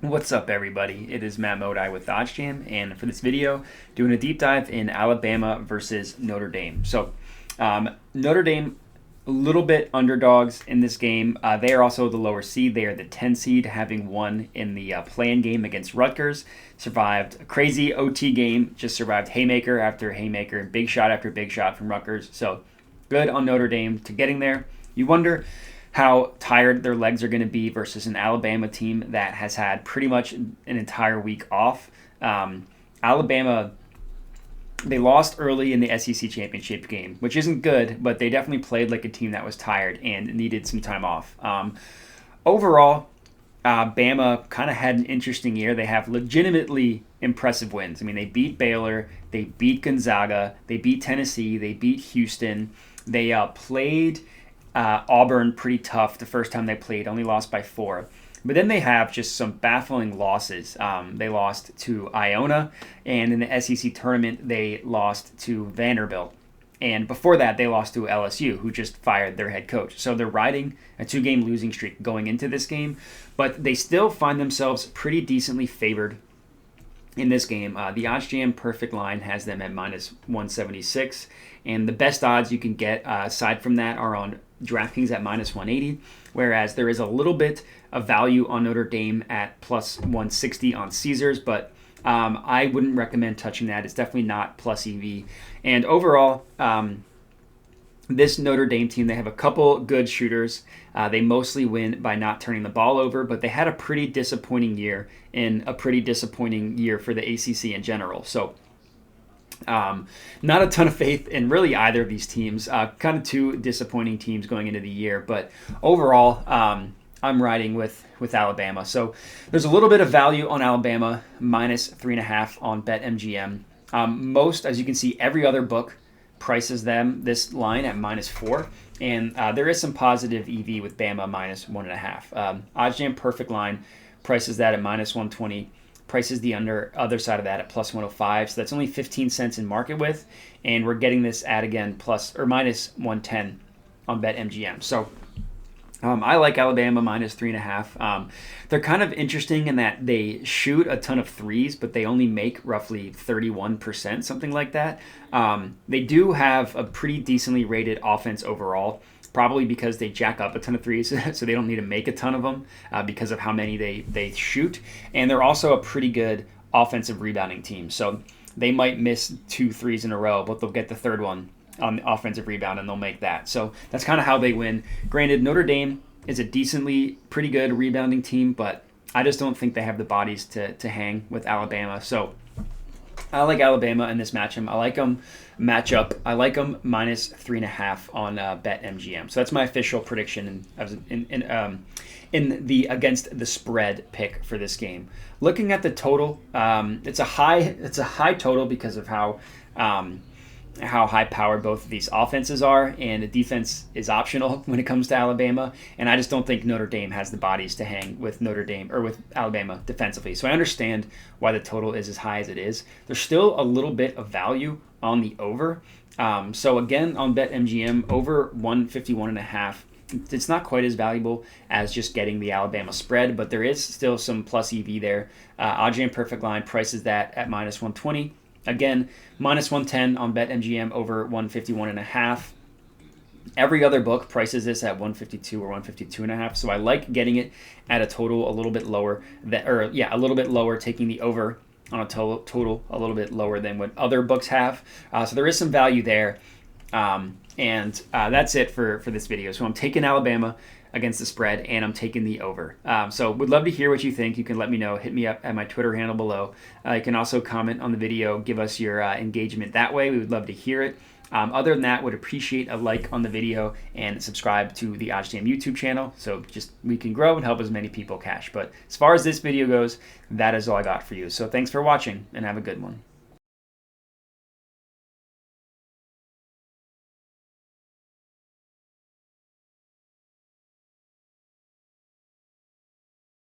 What's up, everybody? It is Matt Modi with OddsJam, and for this video, doing a deep dive in Alabama versus Notre Dame. Notre Dame, a little bit underdogs in this game. They are also the lower seed. They are the 10 seed, having won in the play-in game against Rutgers. Survived a crazy OT game. Just survived haymaker after haymaker, big shot after big shot from Rutgers. So good on Notre Dame to getting there. You wonder how tired their legs are going to be versus an Alabama team that has had pretty much an entire week off. Alabama, they lost early in the SEC championship game, which isn't good, but they definitely played like a team that was tired and needed some time off. Overall, Bama kind of had an interesting year. They have legitimately impressive wins. I mean, they beat Baylor, they beat Gonzaga, they beat Tennessee, they beat Houston. They played Auburn pretty tough the first time they played, only lost by 4. But then they have just some baffling losses. They lost to Iona, and in the SEC tournament, they lost to Vanderbilt. And before that, they lost to LSU, who just fired their head coach. So they're riding a 2-game losing streak going into this game, but they still find themselves pretty decently favored in this game. The OddsJam perfect line has them at minus 176, and the best odds you can get aside from that are on DraftKings at minus 180, whereas there is a little bit of value on Notre Dame at plus 160 on Caesars, but I wouldn't recommend touching that. It's definitely not plus EV. And overall, this Notre Dame team, they have a couple good shooters. They mostly win by not turning the ball over, but they had a pretty disappointing year and a pretty disappointing year for the ACC in general. So not a ton of faith in really either of these teams. Kind of two disappointing teams going into the year, but overall, I'm riding with Alabama. So there's a little bit of value on Alabama, minus 3.5 on BetMGM. Most, as you can see, every other book prices this line at minus 4, and there is some positive EV with Bama minus 1.5. OddsJam perfect line prices that at minus 120. Prices the other side of that at plus 105, so that's only 15 cents in market with, and we're getting this at again plus or minus 110 on BetMGM. So I like Alabama minus 3.5. They're kind of interesting in that they shoot a ton of threes, but they only make roughly 31%, something like that. They do have a pretty decently rated offense overall, probably because they jack up a ton of threes, so they don't need to make a ton of them because of how many they shoot. And they're also a pretty good offensive rebounding team. So they might miss 2 threes in a row, but they'll get the third one on the offensive rebound, and they'll make that. So that's kind of how they win. Granted, Notre Dame is a decently pretty good rebounding team, but I just don't think they have the bodies to hang with Alabama. So I like Alabama in this matchup. I like them I like them minus 3.5 on BetMGM. So that's my official prediction in the against the spread pick for this game. Looking at the total, it's a high total because of how high-powered both of these offenses are, and the defense is optional when it comes to Alabama, and I just don't think Notre Dame has the bodies to hang with Notre Dame or with Alabama defensively. So I understand why the total is as high as it is. There's still a little bit of value on the over. So again, on BetMGM, over 151.5. It's not quite as valuable as just getting the Alabama spread, but there is still some plus EV there. OddsJam perfect line prices that at minus 120. Again, minus 110 on BetMGM over 151.5. Every other book prices this at 152 or 152.5. So I like getting it at a total a little bit lower, a little bit lower, taking the over on a total a little bit lower than what other books have. So there is some value there. And that's it for this video. So I'm taking Alabama against the spread, and I'm taking the over. So would love to hear what you think. You can let me know. Hit me up at my Twitter handle below. You can also comment on the video. Give us your engagement that way. We would love to hear it. Other than that, would appreciate a like on the video and subscribe to the OddsJam YouTube channel, so just we can grow and help as many people cash. But as far as this video goes, that is all I got for you. So thanks for watching, and have a good one.